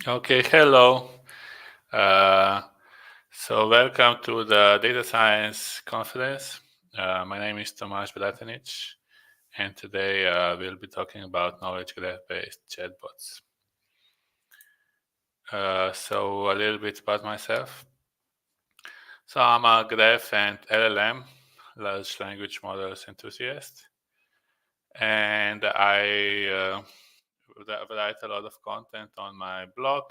Okay, hello. Uh, so welcome to the Data Science Conference. My name is Tomaz Bratanic, and today we'll be talking about knowledge graph-based chatbots. So a little bit about myself. So I'm a graph and LLM, large language models enthusiast, and I write a lot of content on my blog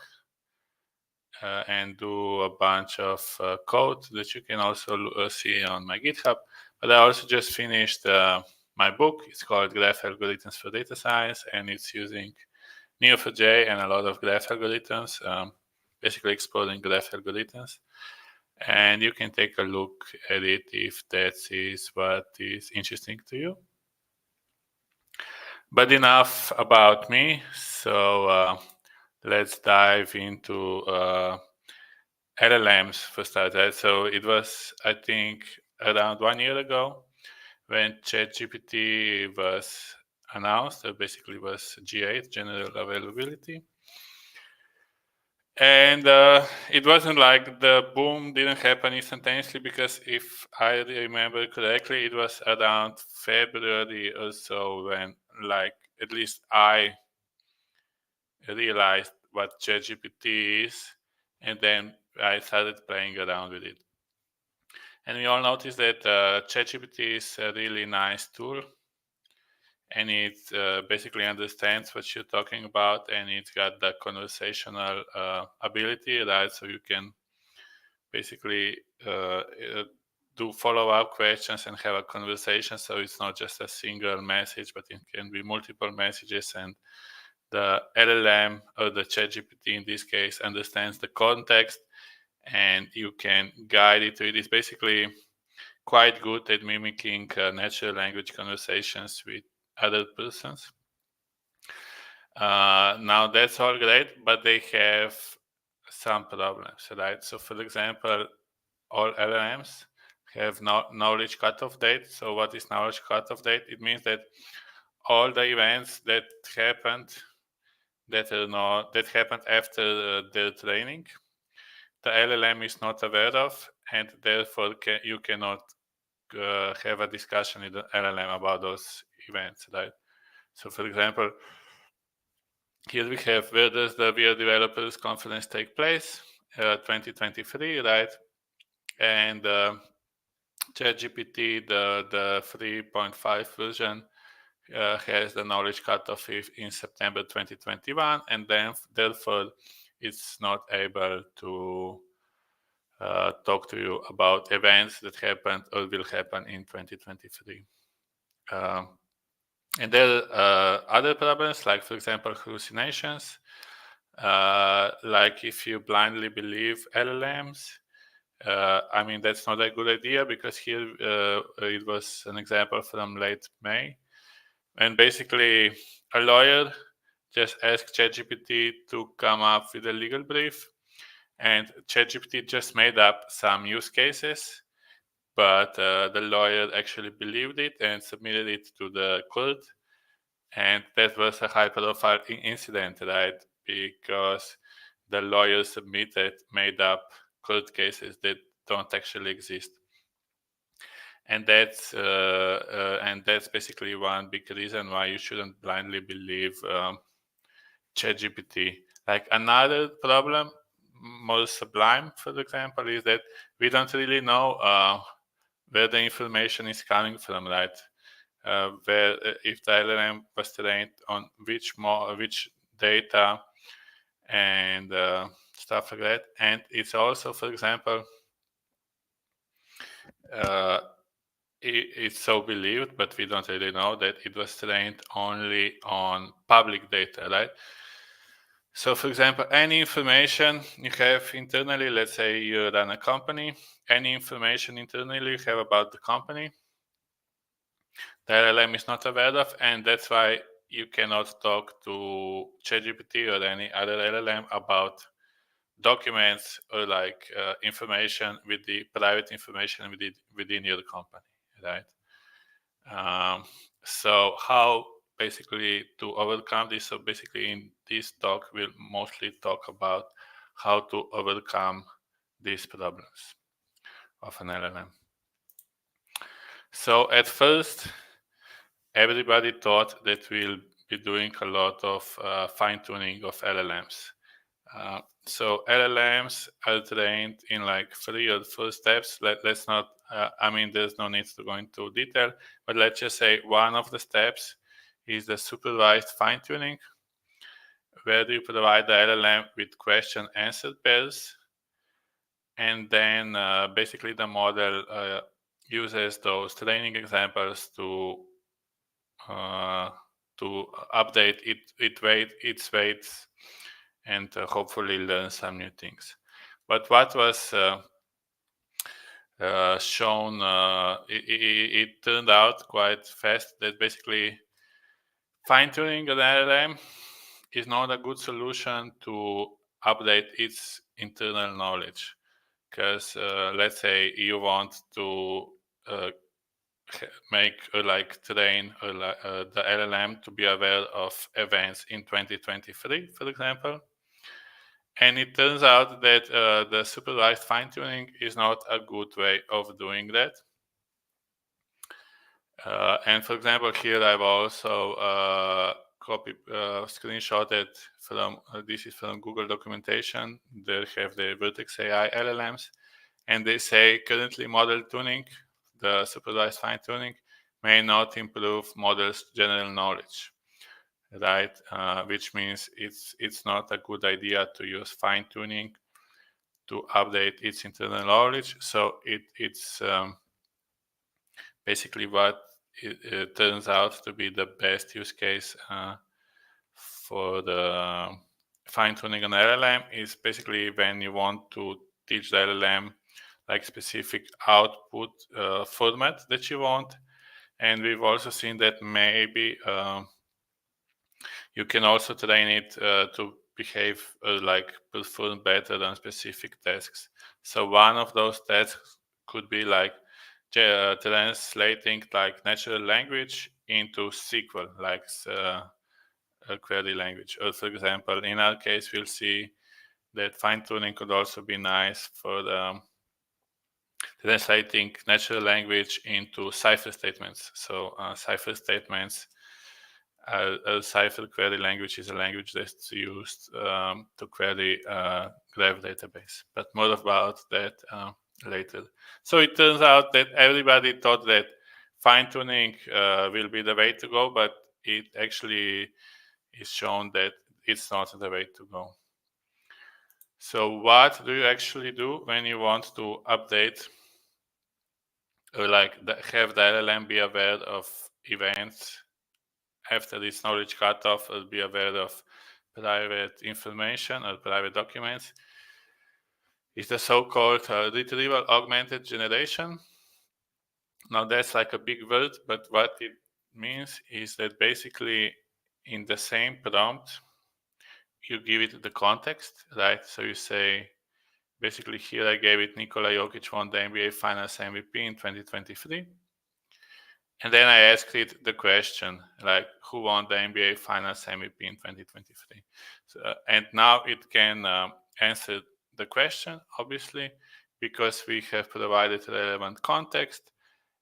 and do a bunch of code that you can also see on my GitHub. But I also just finished my book. It's called Graph Algorithms for Data Science, and it's using Neo4j and a lot of graph algorithms, basically exploring graph algorithms. And you can take a look at it if that is what is interesting to you. But enough about me. So let's dive into LLMs for starters. So it was, I think, around 1 year ago when ChatGPT was announced, or basically was G8, general availability. And it wasn't like the boom didn't happen instantaneously, because if I remember correctly, it was around February or so when, like, at least I realized what ChatGPT is, and then I started playing around with it. And we all noticed that ChatGPT is a really nice tool, and it basically understands what you're talking about, and it's got the conversational ability, right? So you can basically do follow-up questions and have a conversation. So it's not just a single message, but it can be multiple messages, and the LLM, or the ChatGPT in this case, understands the context, and you can guide it to it. It's basically quite good at mimicking natural language conversations with other persons. Now that's all great, but they have some problems, right? So for example, all LLMs have knowledge cutoff date. So what is knowledge cutoff date? It means that all the events that happened that happened after their training, the LLM is not aware of, and therefore you cannot have a discussion with the LLM about those events, right? So for example, here we have, where does the VR Developers Conference take place? 2023, right? And ChatGPT, the 3.5 version, has the knowledge cutoff in September 2021, and then therefore it's not able to talk to you about events that happened or will happen in 2023. And there are other problems, like, for example, hallucinations. Like if you blindly believe LLMs, I mean, that's not a good idea, because here it was an example from late May. And basically, a lawyer just asked ChatGPT to come up with a legal brief, and ChatGPT just made up some use cases, but the lawyer actually believed it and submitted it to the court. And that was a high-profile incident, right? Because the lawyer submitted made-up court cases that don't actually exist. And that's basically one big reason why you shouldn't blindly believe ChatGPT. Like, another problem, more sublime, for example, is that we don't really know where the information is coming from, right? Where if the LLM was trained on which data and stuff like that. And it's also, for example, it's so believed, but we don't really know, that it was trained only on public data, right? So, for example, any information you have internally, let's say you run a company, any information internally you have about the company, the LLM is not aware of, and that's why you cannot talk to ChatGPT or any other LLM about documents or like information with the private information within your company, right? So how basically to overcome this. So basically in this talk, we'll mostly talk about how to overcome these problems of an LLM. So at first, everybody thought that we'll be doing a lot of fine-tuning of LLMs. So LLMs are trained in like 3 or 4 steps. Let's not, I mean, there's no need to go into detail, but let's just say one of the steps is the supervised fine-tuning, where you provide the LLM with question-answer pairs, and then basically the model uses those training examples to update its weights and hopefully learn some new things. But what was shown, it turned out quite fast that basically fine-tuning an LLM is not a good solution to update its internal knowledge. Because let's say you want to make train the LLM to be aware of events in 2023, for example. And it turns out that the supervised fine-tuning is not a good way of doing that. And for example, here I've also screenshotted from, this is from Google documentation. They have the Vertex AI LLMs, and they say currently model tuning, the supervised fine-tuning, may not improve models' general knowledge, right? Which means it's not a good idea to use fine-tuning to update its internal knowledge. So it's basically what it turns out to be the best use case for the fine-tuning an LLM is basically when you want to teach the LLM like specific output format that you want. And we've also seen that maybe you can also train it to behave like perform better than specific tasks. So one of those tasks could be like translating like natural language into SQL, like a query language. Or for example, in our case, we'll see that fine-tuning could also be nice for the translating natural language into cipher statements. So cipher statements, a cipher query language is a language that's used to query a graph database. But more about that later. So it turns out that everybody thought that fine-tuning will be the way to go, but it actually is shown that it's not the way to go. So what do you actually do when you want to update or have the LLM be aware of events after its knowledge cutoff, or be aware of private information or private documents? Is the so-called retrieval augmented generation. Now that's like a big word, but what it means is that basically in the same prompt, you give it the context, right? So you say, basically here I gave it Nikola Jokic won the NBA Finals MVP in 2023. And then I asked it the question, like, who won the NBA Finals MVP in 2023? So, and now it can answer the question, obviously, because we have provided relevant context.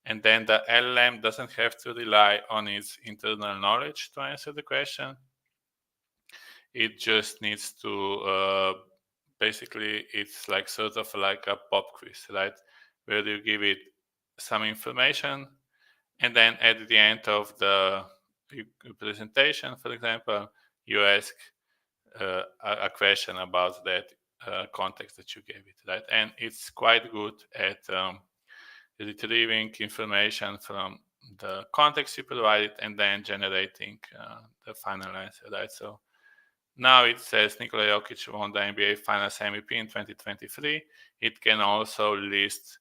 And then the LLM doesn't have to rely on its internal knowledge to answer the question. It just needs to, basically, it's like sort of like a pop quiz, right? Where you give it some information, and then at the end of the presentation, for example, you ask a question about that context that you gave it, right? And it's quite good at retrieving information from the context you provided and then generating the final answer, right? So now it says Nikola Jokic won the NBA Finals MVP in 2023. It can also list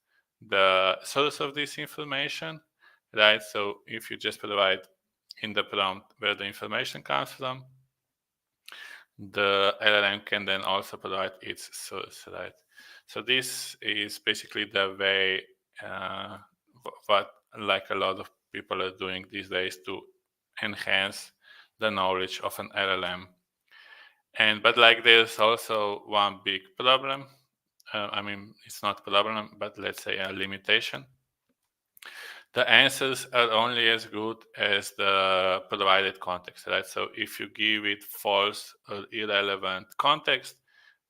the source of this information, right? So if you just provide in the prompt where the information comes from, the LLM can then also provide its source, right? So this is basically the way what like a lot of people are doing these days to enhance the knowledge of an LLM. But like there's also one big problem. I mean, it's not a problem, but let's say a limitation. The answers are only as good as the provided context, right? So if you give it false or irrelevant context,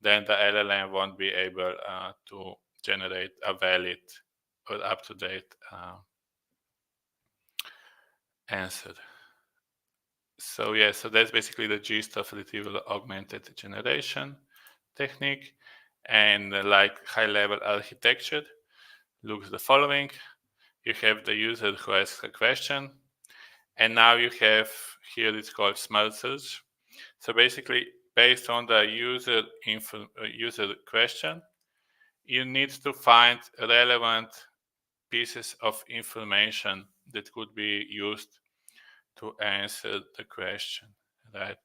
then the LLM won't be able to generate a valid or up-to-date answer. So yeah, so that's basically the gist of retrieval augmented generation technique. And like high-level architecture looks the following. You have the user who asks a question, and now you have here it's called smart search. So basically, based on the user question, you need to find relevant pieces of information that could be used to answer the question, right?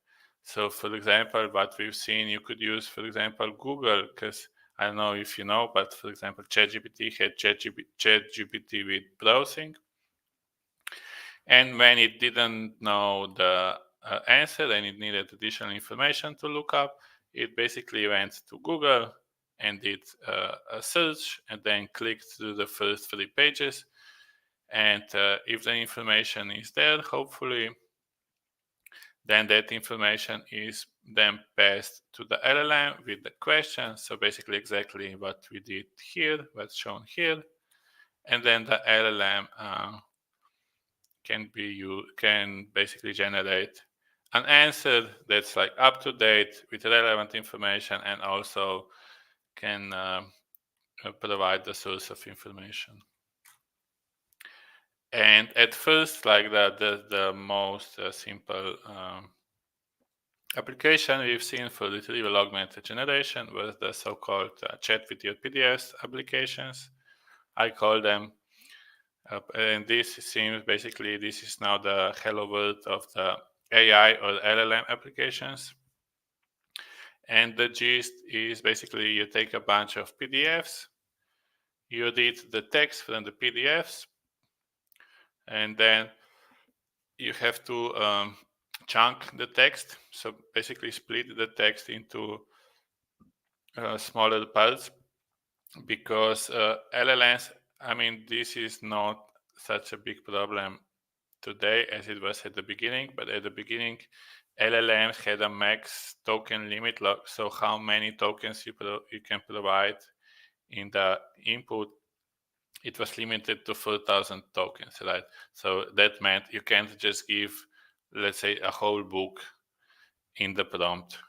So for example, what we've seen, you could use, for example, Google, because I don't know if you know, but for example, ChatGPT had ChatGPT with browsing. And when it didn't know the answer and it needed additional information to look up, it basically went to Google and did a search and then clicked through the first 3 pages. And if the information is there, hopefully, then that information is then passed to the LLM with the question. So basically exactly what we did here, what's shown here. And then the LLM can basically generate an answer that's like up to date with relevant information and also can provide the source of information. And at first, like the most simple application we've seen for retrieval augmented generation was the so-called chat with your PDFs applications. I call them. And this seems basically, this is now the hello world of the AI or LLM applications. And the gist is basically you take a bunch of PDFs, you read the text from the PDFs, and then you have to chunk the text. So basically split the text into smaller parts, because LLMs, I mean, this is not such a big problem today as it was at the beginning, but at the beginning, LLMs had a max token limit, so how many tokens you can provide in the input, it was limited to 4,000 tokens, right? So that meant you can't just give, let's say, a whole book in the prompt.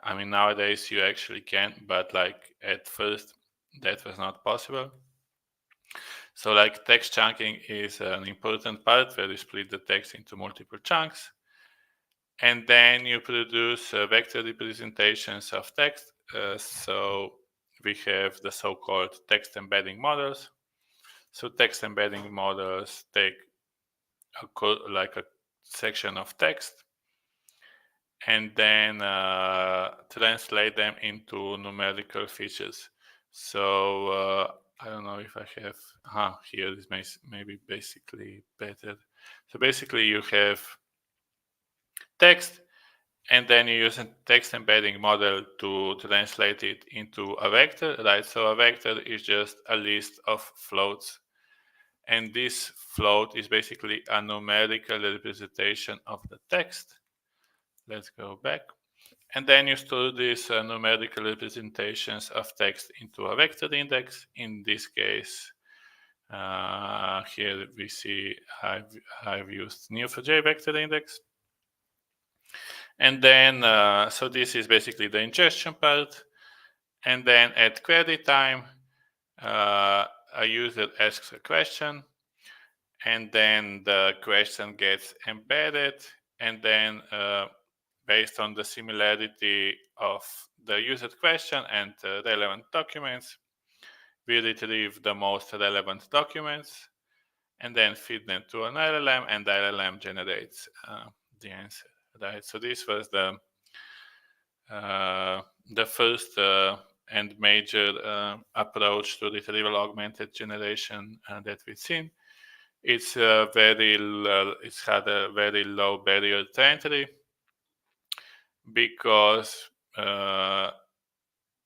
I mean, nowadays you actually can, but like at first that was not possible. So like text chunking is an important part where you split the text into multiple chunks. And then you produce vector representations of text. So we have the so-called text embedding models. So text embedding models take like a section of text and then translate them into numerical features. So I don't know if I have, here is maybe basically better. So basically you have text, and then you use a text embedding model to translate it into a vector, right? So a vector is just a list of floats. And this float is basically a numerical representation of the text. Let's go back. And then you store these numerical representations of text into a vector index. In this case, here we see I've used Neo4j vector index. And then, so this is basically the ingestion part. And then at query time, a user asks a question, and then the question gets embedded. And then based on the similarity of the user question and relevant documents, we retrieve the most relevant documents and then feed them to an LLM, and the LLM generates the answer, right? So this was the first and major approach to retrieval augmented generation that we've seen. it's it's had a very low barrier to entry because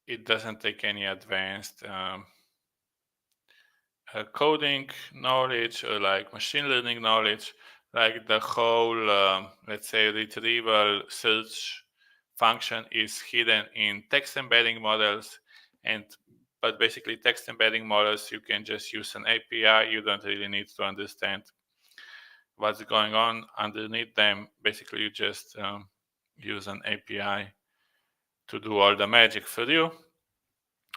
it doesn't take any advanced coding knowledge or like machine learning knowledge. Like the whole, let's say, retrieval search function is hidden in text embedding models, but basically text embedding models, you can just use an API. You don't really need to understand what's going on underneath them. Basically, you just use an API to do all the magic for you.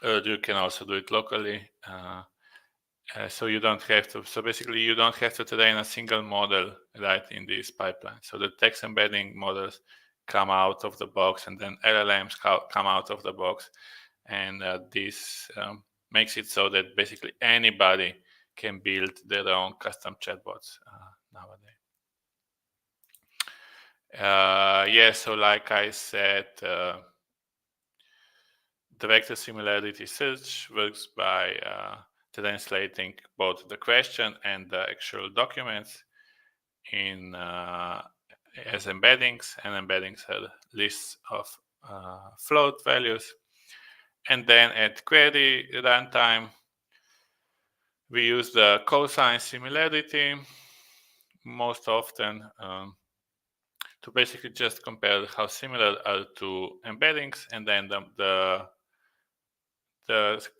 You can also do it locally. So you don't have to. So basically, you don't have to train a single model right in this pipeline. So the text embedding models come out of the box, and then LLMs come out of the box, and this makes it so that basically anybody can build their own custom chatbots nowadays. Yeah. So like I said. The vector similarity search works by translating both the question and the actual documents in as embeddings, and embeddings are lists of float values. And then at query runtime, we use the cosine similarity most often to basically just compare how similar are two embeddings, and then the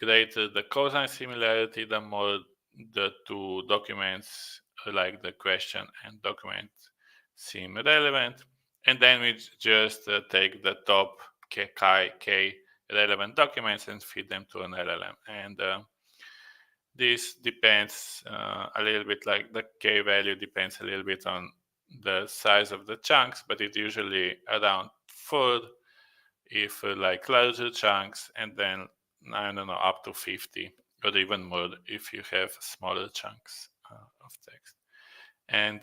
greater the cosine similarity, the more the two documents, like the question and document, seem relevant. And then we just take the top k relevant documents and feed them to an LLM. And this depends a little bit, like the k value depends a little bit on the size of the chunks, but it's usually around 4 if like larger chunks, and then I don't know, up to 50 or even more if you have smaller chunks of text. And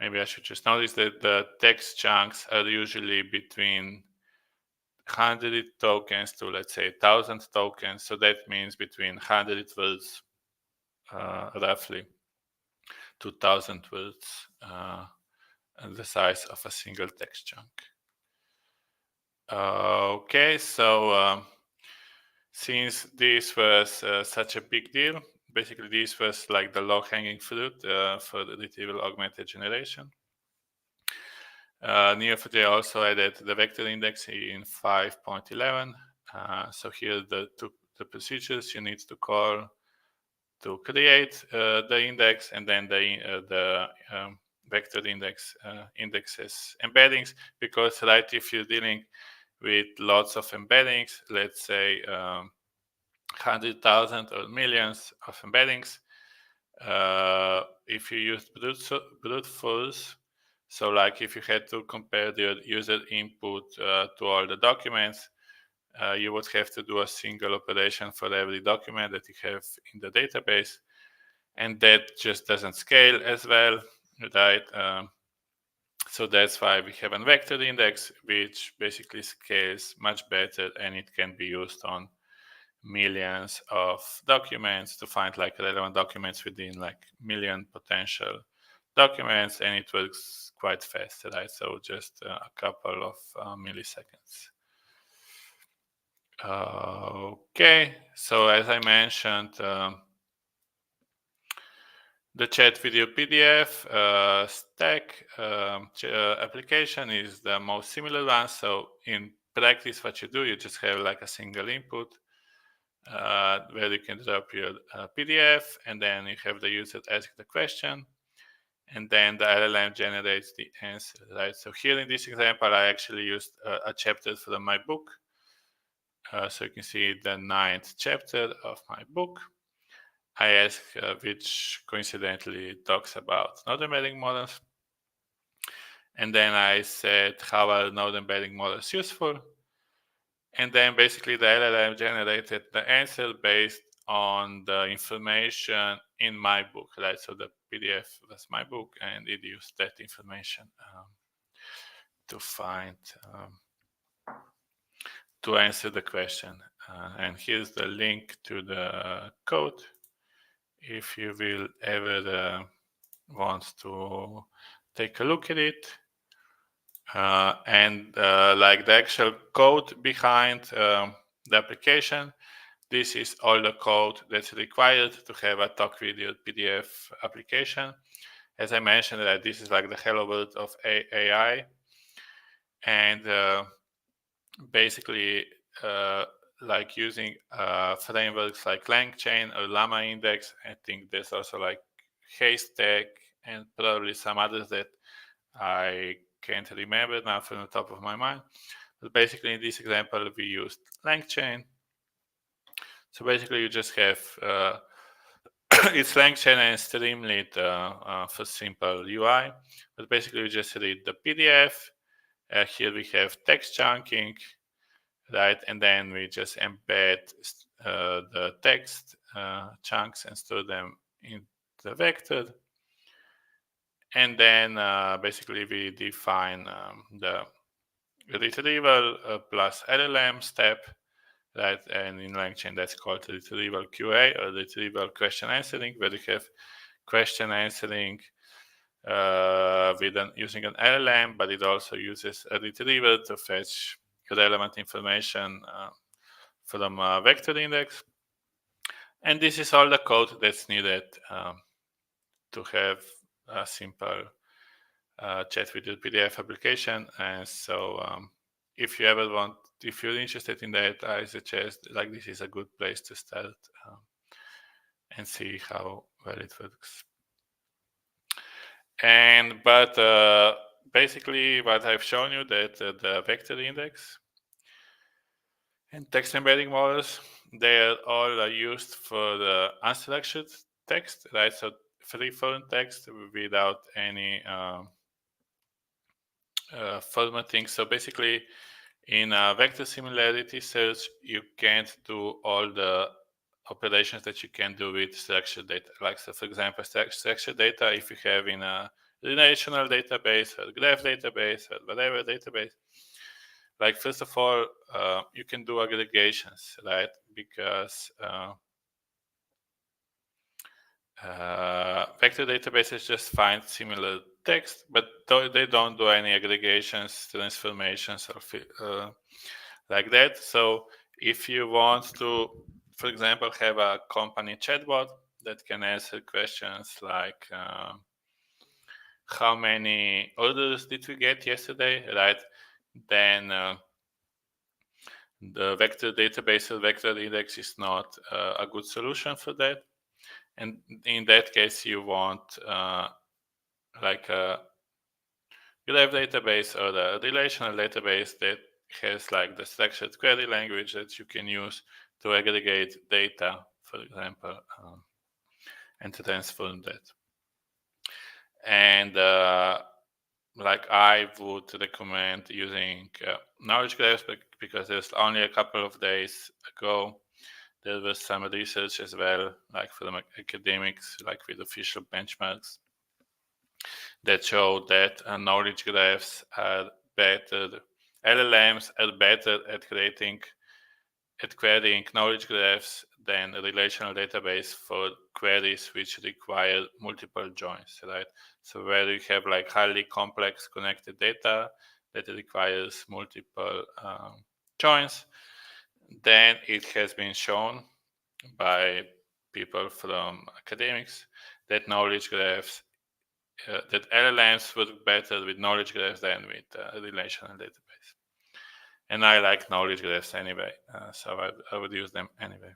maybe I should just notice that the text chunks are usually between 100 tokens to, let's say, 1,000 tokens. So that means between 100 words roughly to 1,000 words, the size of a single text chunk. Okay, so since this was such a big deal, basically this was like the low-hanging fruit for the retrieval augmented generation. Neo4j also added the vector index in 5.11. So here the procedures you need to call to create the index, and then the vector index indexes embeddings, because right, if you're dealing with lots of embeddings, let's say 100,000 or millions of embeddings, if you use brute force, so like if you had to compare the user input to all the documents, you would have to do a single operation for every document that you have in the database, and that just doesn't scale as well, right? So that's why we have a vector index, which basically scales much better, and it can be used on millions of documents to find like relevant documents within like million potential documents, and it works quite fast, right? So just a couple of milliseconds. Okay, so as I mentioned, the chat video PDF stack application is the most similar one. So in practice, what you do, you just have like a single input where you can drop your PDF, and then you have the user ask the question, and then the LLM generates the answer, right? So here in this example, I actually used a chapter from my book. So you can see the 9th chapter of my book. I ask which coincidentally talks about node embedding models. And then I said, how are node embedding models useful? And then basically the LLM generated the answer based on the information in my book, right? So the PDF was my book, and it used that information to find, to answer the question. And here's the link to the code if you will ever want to take a look at it. And like the actual code behind the application, this is all the code that's required to have a talk video PDF application. As I mentioned, that this is like the hello world of AI, and basically like using frameworks like LangChain or Llama Index. I think there's also like Haystack and probably some others that I can't remember now from the top of my mind. But basically in this example, we used LangChain. So basically you just have it's LangChain and Streamlit for simple UI. But basically you just read the PDF. Here we have text chunking, right? And then we just embed the text chunks and store them in the vector. And then basically we define the retrieval plus LLM step, right? And in LangChain that's called retrieval QA or retrieval question answering, where you have question answering using an LLM, but it also uses a retriever to fetch relevant information from a vector index. And this is all the code that's needed to have a simple chat with your PDF application. And so if you're interested in that, I suggest like this is a good place to start and see how well it works. But basically what I've shown you that the vector index and text embedding models, they are all used for the unstructured text, right? So free form text without any formatting. So basically in a vector similarity search, you can't do all the operations that you can do with structured data. Like, so for example, structured data, if you have in a relational database or graph database or whatever database, like first of all, you can do aggregations, right? Because vector databases just find similar text, but they don't do any aggregations, transformations, or like that. So if you want to, for example, have a company chatbot that can answer questions like how many orders did we get yesterday, right? Then the vector database or vector index is not a good solution for that. And in that case, you want like a graph database or a relational database that has like the structured query language that you can use to aggregate data, for example, and to transform that. And like I would recommend using knowledge graphs because there's only a couple of days ago there was some research as well, like from academics, like with official benchmarks, that show that knowledge graphs are better. LLMs are better at querying knowledge graphs than a relational database for queries which require multiple joins, right? So where you have like highly complex connected data that requires multiple joins, then it has been shown by people from academics that knowledge graphs, that LLMs work better with knowledge graphs than with a relational database. And I like knowledge graphs anyway, so I would use them anyway.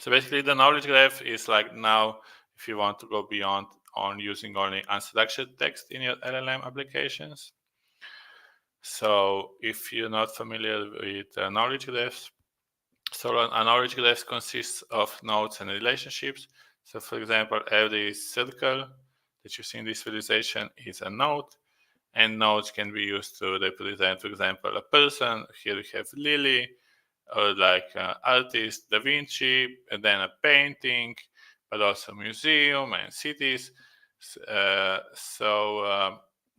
So basically the knowledge graph is like now, if you want to go beyond on using only unstructured text in your LLM applications. So if you're not familiar with knowledge graphs, so a knowledge graph consists of nodes and relationships. So for example, every circle that you see in this visualization is a node, and nodes can be used to represent, for example, a person. Here we have Lily, or like artist Da Vinci, and then a painting, but also museum and cities.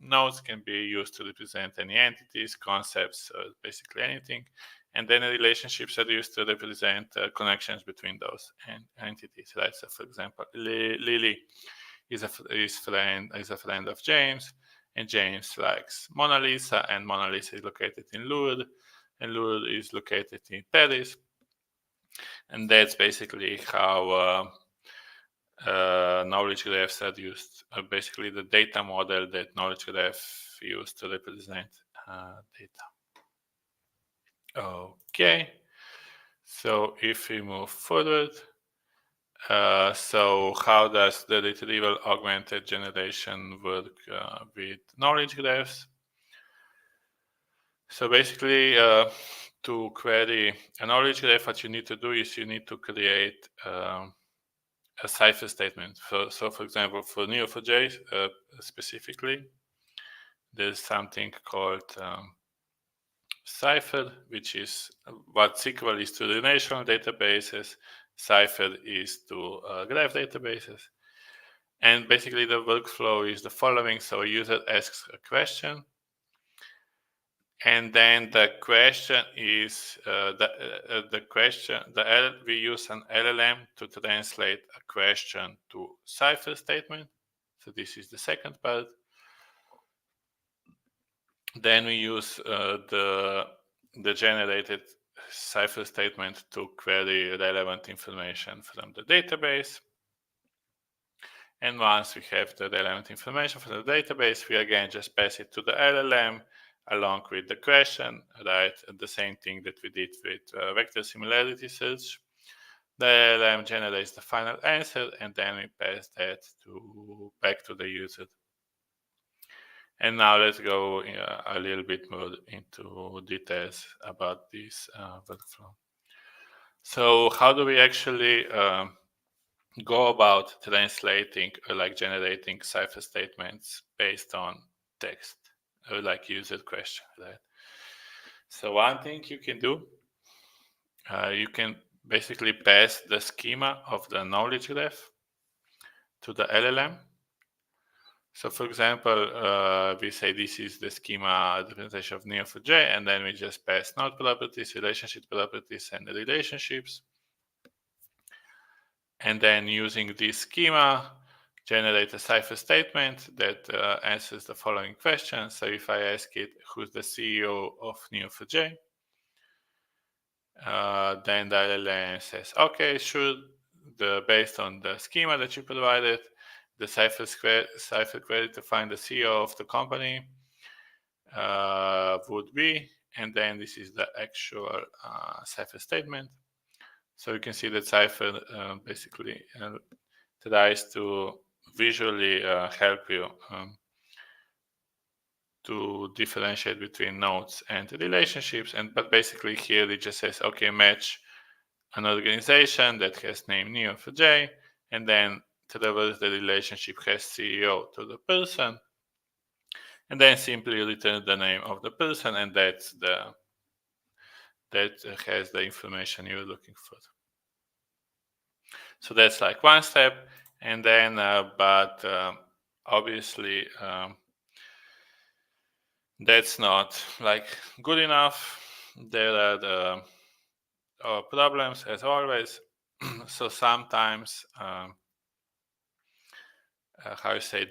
Nodes can be used to represent any entities, concepts, or basically anything. and then relationships are used to represent connections between those entities, right? So, for example, Lily is a friend of James, and James likes Mona Lisa, and Mona Lisa is located in Lourdes, and Lourdes is located in Paris, and that's basically how knowledge graphs are used. Basically, the data model that knowledge graph used to represent data. Okay, so if we move forward, so how does the retrieval augmented generation work with knowledge graphs? So basically, to query a knowledge graph, what you need to do is you need to create a cipher statement. So for example, for Neo4j specifically, there's something called cipher, which is what SQL is to relational databases, cipher is to graph databases. And basically the workflow is the following. So a user asks a question, and then the question is we use an LLM to translate a question to cipher statement. So this is the second part. Then we use the generated cipher statement to query relevant information from the database. And once we have the relevant information from the database, we again just pass it to the LLM along with the question, right? The same thing that we did with vector similarity search. The LLM generates the final answer, and then we pass that back to the user. And now let's go a little bit more into details about this workflow. So how do we actually go about translating or like generating cipher statements based on text or like user question, right? So one thing you can do, you can basically pass the schema of the knowledge graph to the LLM. So for example, we say this is the schema representation of Neo4j, and then we just pass node properties, relationship properties, and the relationships. And then using this schema, generate a cipher statement that answers the following question. So if I ask it, who's the CEO of Neo4j? Then the LLM says, okay, sure, based on the schema that you provided, the cipher query to find the CEO of the company would be, and then this is the actual cipher statement. So you can see that cipher basically tries to visually help you to differentiate between nodes and relationships. But basically here it just says, okay, match an organization that has name Neo4j, and then traverse the relationship has CEO to the person, and then simply return the name of the person, and that has the information you're looking for. So that's like one step, and then obviously that's not like good enough. There are the problems as always. So sometimes how you say,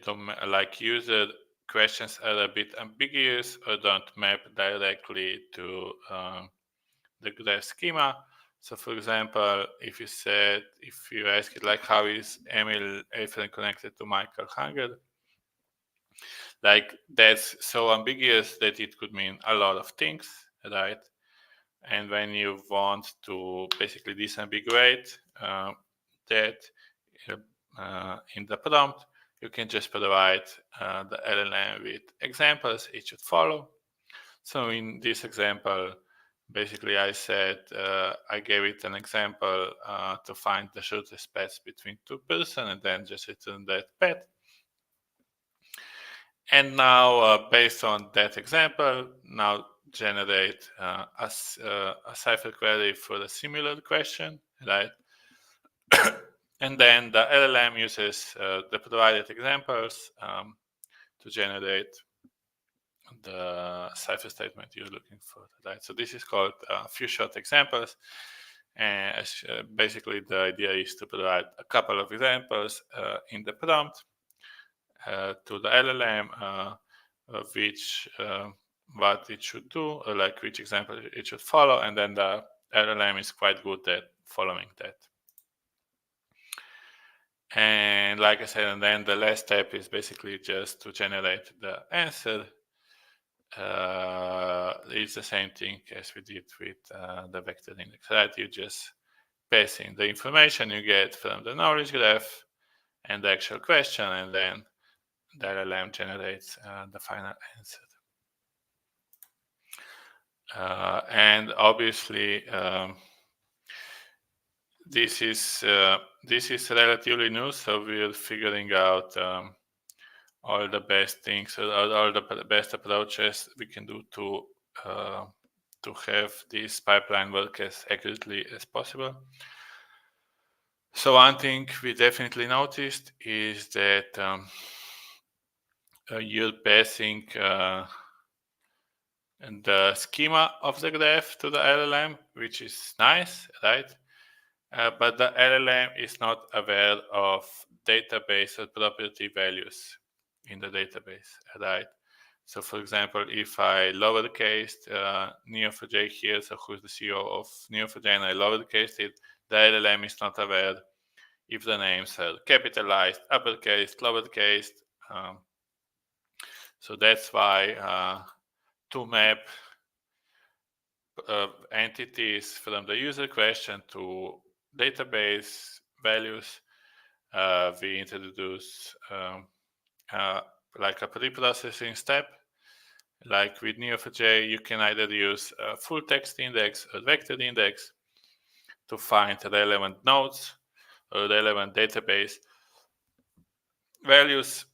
like user questions are a bit ambiguous or don't map directly to the graph schema. So for example, if you ask it like, how is Emil Efren connected to Michael Hunger? Like that's so ambiguous that it could mean a lot of things, right? And when you want to basically disambiguate that in the prompt, you can just provide the LLM with examples it should follow. So in this example, basically I said, I gave it an example to find the shortest path between two persons, and then just return that path. And now, based on that example, now generate a cipher query for a similar question, right? And then the LLM uses the provided examples to generate the cipher statement you're looking for, right? So this is called few short examples. And basically the idea is to provide a couple of examples in the prompt to the LLM, which what it should do, or like which example it should follow, and then the LLM is quite good at following that. And like I said, and then the last step is basically just to generate the answer. It's the same thing as we did with the vector index, right? You just pass in the information you get from the knowledge graph and the actual question, and then the LLM generates the final answer. And obviously, this is relatively new, so we're figuring out all the best things, all the best approaches we can do to have this pipeline work as accurately as possible. So one thing we definitely noticed is that you're passing the schema of the graph to the LLM, which is nice, right? But the LLM is not aware of database or property values in the database, right? So for example, if I lowercase Neo4j here, so who's the CEO of Neo4j, and I lowercase it, the LLM is not aware if the names are capitalized, uppercase, lowercase. So that's why to map entities from the user question to database values, we introduce like a pre-processing step. Like with Neo4j, you can either use a full text index or vector index to find relevant nodes or relevant database values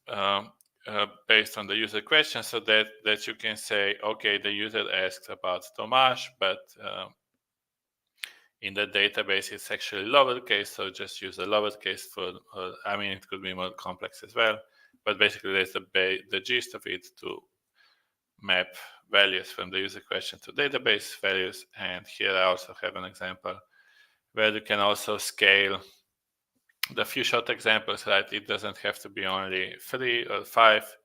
based on the user question, so that you can say, okay, the user asks about Tomaz, but in the database it's actually lowercase, so just use the lowercase for, I mean, it could be more complex as well, but basically that's the gist of it, to map values from the user question to database values. And here I also have an example where you can also scale the few short examples, right? It doesn't have to be only 3 or 5.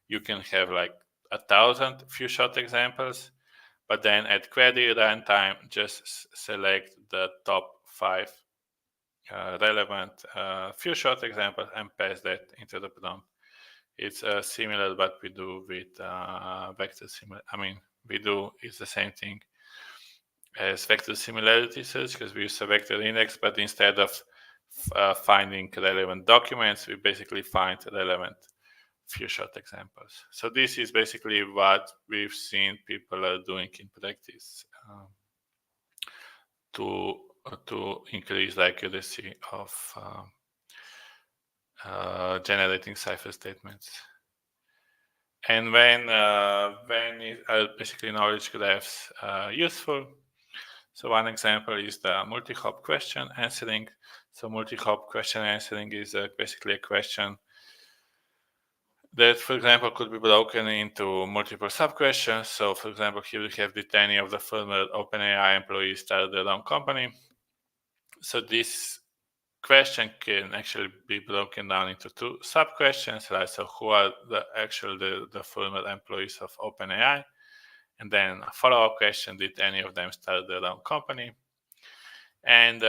You can have like 1,000 few short examples, but then at query runtime, just select the top 5 relevant few short examples and pass that into the prompt. It's similar what we do with vector similar. I mean, it's the same thing as vector similarity search, because we use a vector index, but instead of finding relevant documents, we basically find relevant few short examples. So this is basically what we've seen people are doing in practice to increase the accuracy of generating cipher statements. And when are basically knowledge graphs useful? So one example is the multi-hop question answering. So multi-hop question answering is basically a question that, for example, could be broken into multiple sub-questions. So, for example, here we have, did any of the former OpenAI employees start their own company? So this question can actually be broken down into 2 sub-questions, right? So who are the former employees of OpenAI? And then a follow-up question, did any of them start their own company? And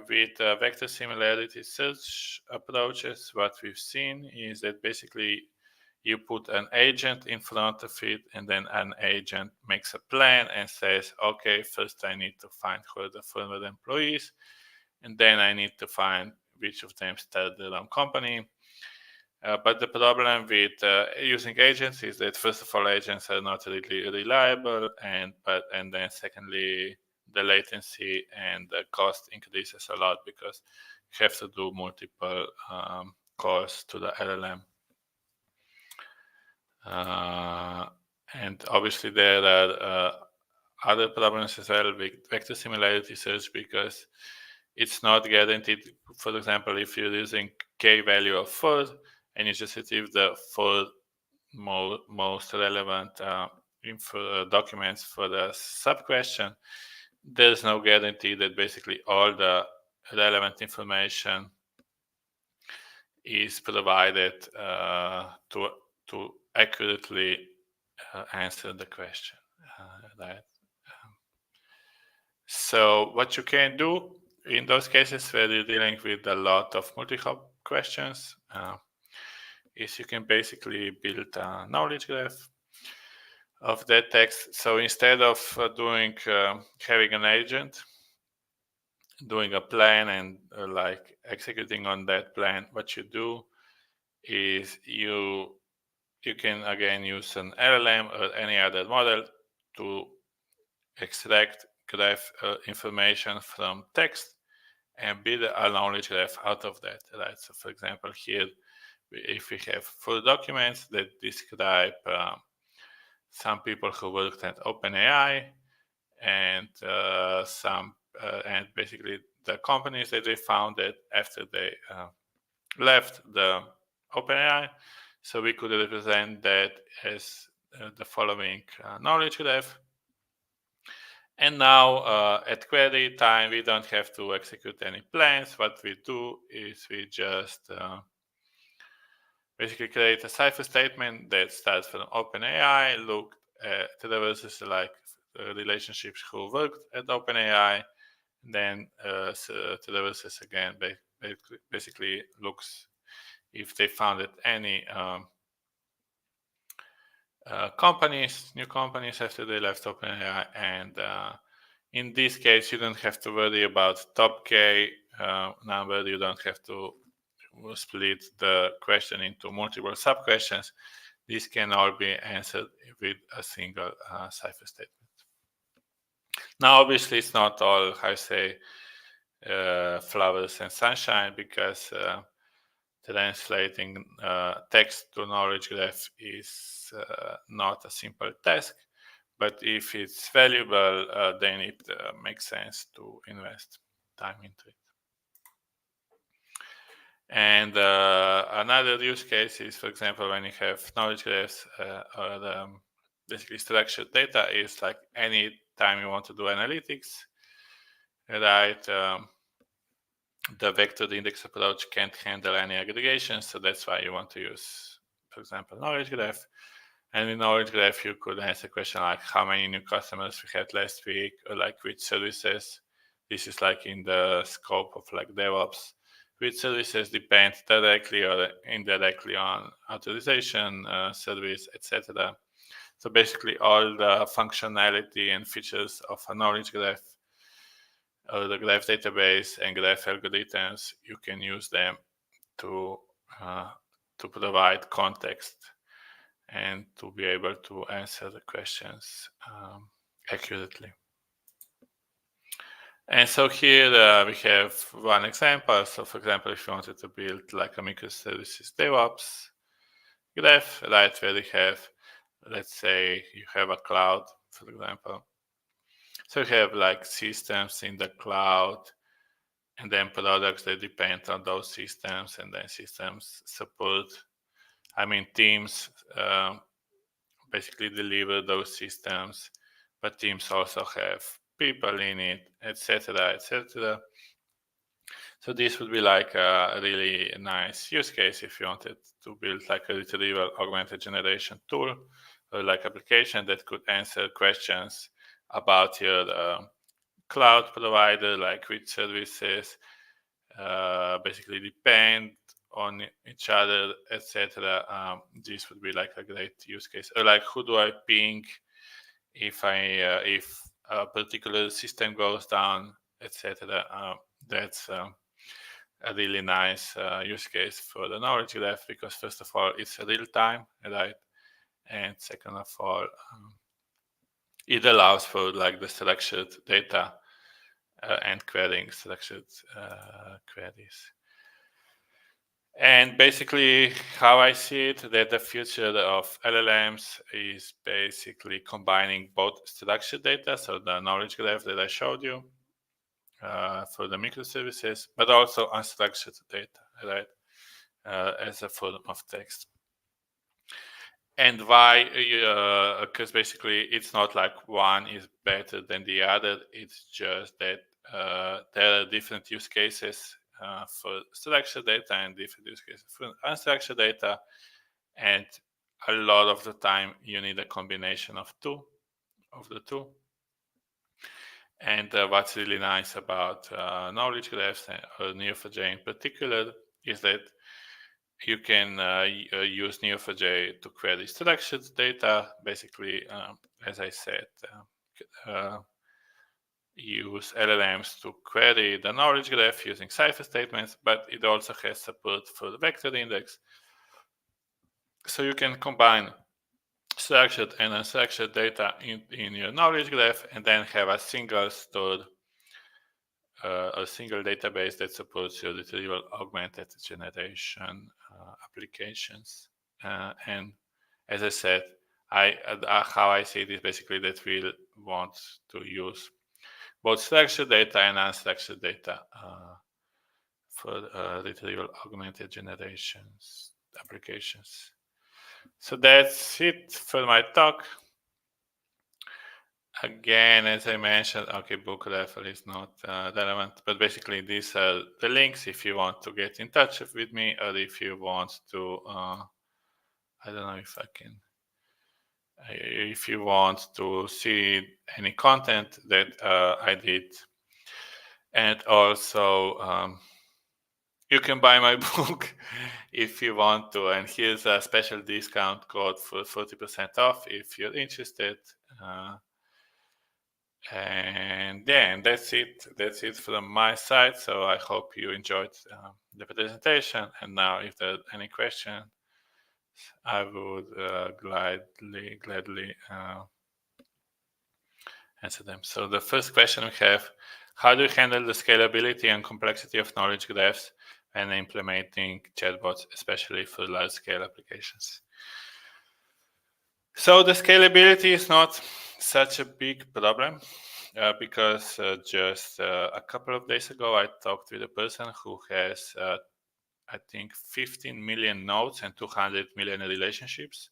with vector similarity search approaches, what we've seen is that basically you put an agent in front of it, and then an agent makes a plan and says, okay, first I need to find who are the former employees, and then I need to find which of them started their own company. But the problem with using agents is that, first of all, agents are not really reliable, and then secondly, the latency and the cost increases a lot because you have to do multiple calls to the LLM. And obviously there are other problems as well with vector similarity search, because it's not guaranteed. For example, if you're using k value of 4 and you just retrieve the 4 most relevant documents for the sub-question, there's no guarantee that basically all the relevant information is provided to accurately answer the question. Right. So what you can do in those cases where you're dealing with a lot of multi-hop questions is you can basically build a knowledge graph of that text. So instead of having an agent doing a plan and like executing on that plan, what you do is you can again use an LLM or any other model to extract graph information from text and build a knowledge graph out of that, right? So for example, here, if we have full documents that describe some people who worked at OpenAI and and basically the companies that they founded after they left the OpenAI. So we could represent that as the following knowledge graph. And now at query time, we don't have to execute any plans. What we do is we just basically create a cipher statement that starts from OpenAI, look at traverses like relationships who worked at OpenAI, then traverses again, basically looks if they founded any new companies after they left OpenAI, and in this case, you don't have to worry about top K number. You don't have to split the question into multiple sub-questions. These can all be answered with a single cipher statement. Now, obviously, it's not all, flowers and sunshine, because translating text to knowledge graph is not a simple task. But if it's valuable, then it makes sense to invest time into it. And another use case is, for example, when you have knowledge graphs or basically structured data, is like any time you want to do analytics, right? The vector index approach can't handle any aggregation, so that's why you want to use, for example, knowledge graph. And in knowledge graph, you could answer a question like how many new customers we had last week, or like which services. This is like in the scope of like DevOps. Which services depend directly or indirectly on authorization, service, etc. So basically, all the functionality and features of a knowledge graph or the graph database and graph algorithms, you can use them to provide context and to be able to answer the questions accurately. And so here we have one example. So for example, if you wanted to build like a microservices DevOps graph, right, where you have, let's say you have a cloud, for example. So you have like systems in the cloud, and then products that depend on those systems, and then systems support, teams basically deliver those systems, but teams also have people in it, etc., etc. So this would be like a really nice use case if you wanted to build like a retrieval augmented generation tool or like application that could answer questions about your cloud provider, like which services basically depend on each other, etc. This would be like a great use case. Or like, who do I ping if a particular system goes down, etc. That's a really nice use case for the knowledge graph, because first of all, it's real time, right? And second of all, it allows for like the structured data and querying structured queries. And basically, how I see it, that the future of LLMs is basically combining both structured data, so the knowledge graph that I showed you for the microservices, but also unstructured data, right, as a form of text. And why? Because basically it's not like one is better than the other. It's just that there are different use cases for structured data and different use cases for unstructured data. And a lot of the time you need a combination of the two. And what's really nice about knowledge graphs or Neo4j in particular is that you can use Neo4j to query structured data. Basically, as I said, use LLMs to query the knowledge graph using cipher statements, but it also has support for the vector index. So you can combine structured and unstructured data in your knowledge graph and then have a single stored a single database that supports your retrieval augmented generation applications. And as I said, how I see it is basically that we want to use both structured data and unstructured data for retrieval augmented generations applications. So that's it for my talk. Again, as I mentioned, okay, book referral is not relevant, but basically these are the links if you want to get in touch with me or if you want to, I don't know if I can, if you want to see any content that I did. And also, you can buy my book if you want to. And here's a special discount code for 40% off if you're interested. And yeah, and that's it. That's it from my side. So I hope you enjoyed the presentation. And now, if there are any questions, I would gladly answer them. So the first question we have: how do you handle the scalability and complexity of knowledge graphs when implementing chatbots, especially for large-scale applications? So the scalability is not such a big problem because just a couple of days ago I talked with a person who has I think 15 million nodes and 200 million relationships,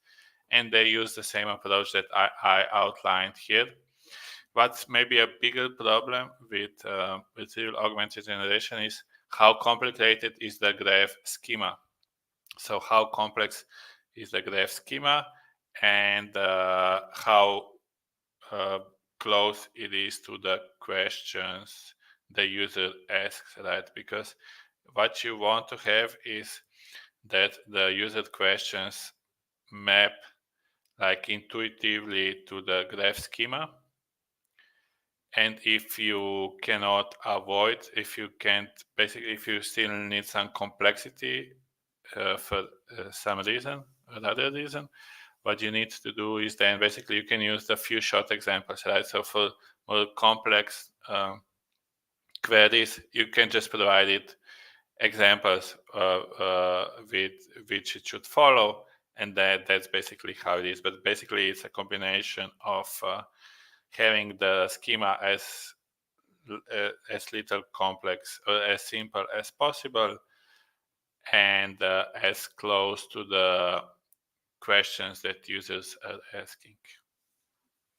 and they use the same approach that I outlined here. What's maybe a bigger problem with retrieval augmented generation is how complicated is the graph schema. So how complex is the graph schema, and how close it is to the questions the user asks, right? Because what you want to have is that the user questions map like intuitively to the graph schema. And if you cannot avoid, if you can't, basically, if you still need some complexity for some reason or other reason, what you need to do is then basically you can use the few short examples, right? So for more complex queries, you can just provide it examples with which it should follow, and that's basically how it is. But basically, it's a combination of having the schema as little complex or as simple as possible, and as close to the questions that users are asking.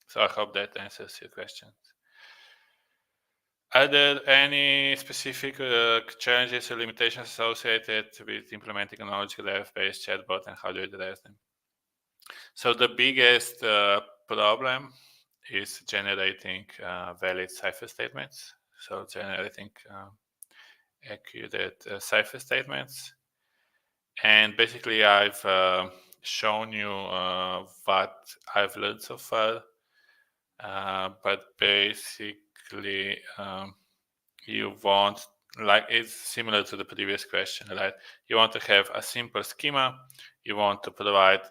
So I hope that answers your questions. Are there any specific challenges or limitations associated with implementing a knowledge graph-based chatbot, and how do you address them? So the biggest problem is generating valid cipher statements. So generating accurate cipher statements. And basically, I've shown you what I've learned so far. But basically, you want, like, it's similar to the previous question, right? You want to have a simple schema. You want to provide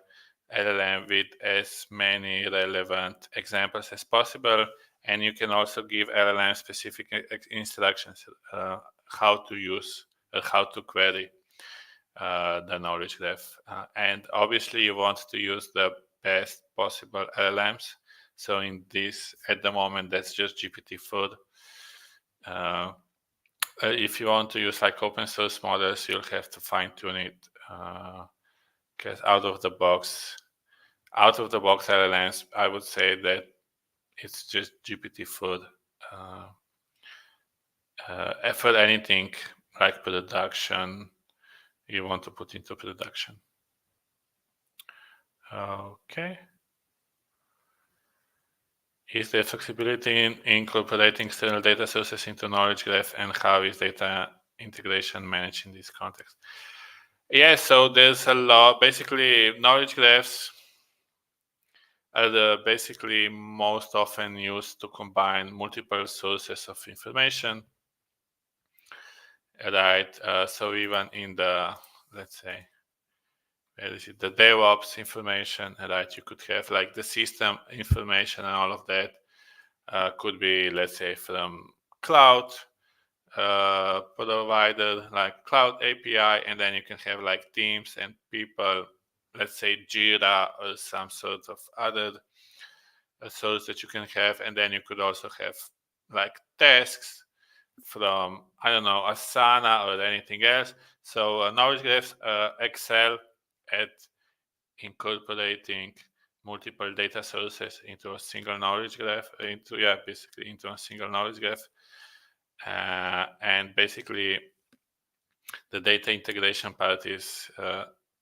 LLM with as many relevant examples as possible. And you can also give LLM specific instructions how to use or how to query the knowledge graph. And obviously, you want to use the best possible LLMs. So in this, at the moment, that's just GPT-4. If you want to use like open source models, you'll have to fine tune it because out of the box, out-of-the-box LLMs, I would say that it's just GPT for anything like production you want to put into production. Okay. Is there flexibility in incorporating external data sources into knowledge graph, and how is data integration managed in this context? Yeah, so there's a lot. Basically, knowledge graphs are basically most often used to combine multiple sources of information, right? So even in the, let's say, the DevOps information, right? You could have like the system information and all of that could be, let's say, from cloud provider like Cloud API, and then you can have like teams and people, let's say Jira or some sort of other source that you can have, and then you could also have like tasks from, I don't know, Asana or anything else. So knowledge graphs excel at incorporating multiple data sources into a single knowledge graph, basically into a single knowledge graph. And basically the data integration part is,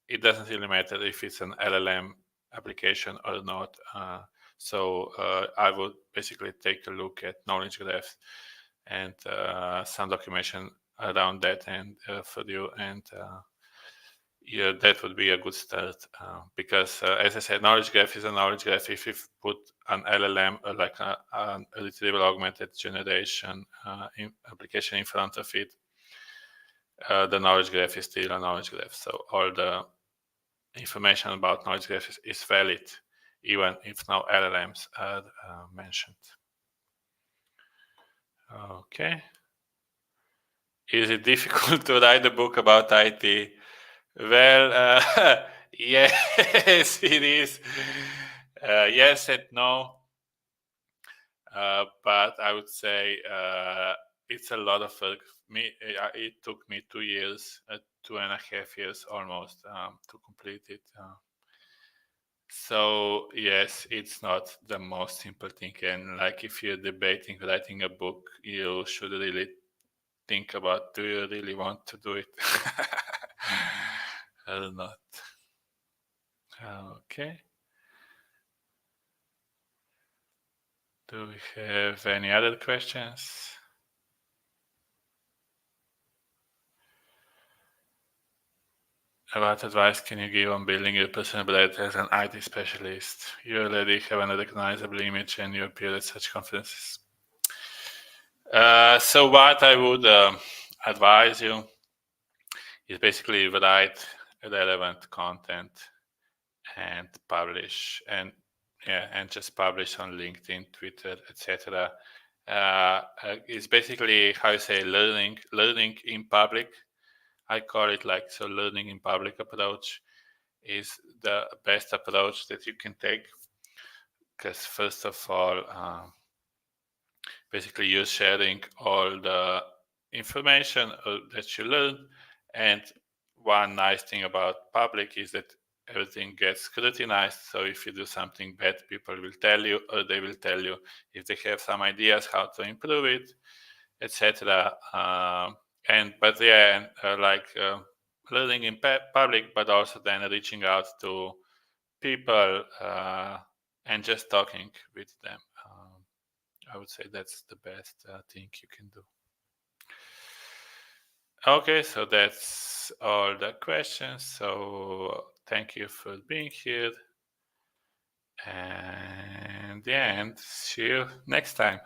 it doesn't really matter if it's an LLM application or not. So I would basically take a look at knowledge graphs and some documentation around that and for you, and yeah, that would be a good start because, as I said, knowledge graph is a knowledge graph. If you put an LLM or like a retrieval augmented generation application in front of it, the knowledge graph is still a knowledge graph. So all the information about knowledge graph is valid, even if no LLMs are mentioned. Okay. Is it difficult to write a book about IT? Well, yes, it is. Yes and no. But I would say it's a lot of work. It took me 2 years, 2.5 years almost to complete it. So yes, it's not the most simple thing. And like if you're debating writing a book, you should really think about, do you really want to do it or not? Okay. Do we have any other questions? What advice can you give on building your personal brand as an IT specialist? You already have a recognizable image and you appear at such conferences. So what I would advise you is basically write relevant content and publish, and just publish on LinkedIn, Twitter, etc. It's basically, how you say, learning in public. I call it like, so learning in public approach is the best approach that you can take, because first of all, basically you're sharing all the information that you learn, and one nice thing about public is that everything gets scrutinized. So if you do something bad, people will tell you, or they will tell you if they have some ideas how to improve it, etc. Learning in public, but also then reaching out to people and just talking with them. I would say that's the best thing you can do. Okay, so that's all the questions. So thank you for being here. And see you next time.